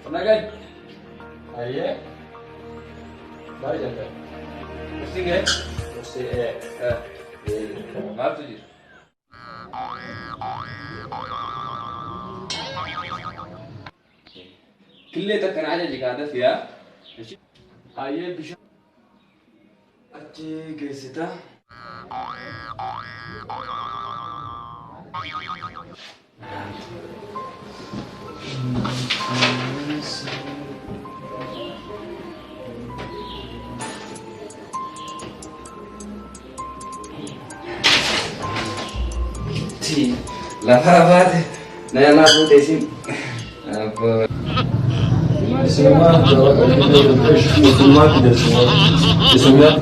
Nagan. Aye. Bari jata. Sing है. Usti मार तुझे. किल्ले तक कनाजा जिकादा फिया. Aye bishan. Achi gesita. Lafaz naya na pude sim. Isimler, Musulman gidersin. İsimler.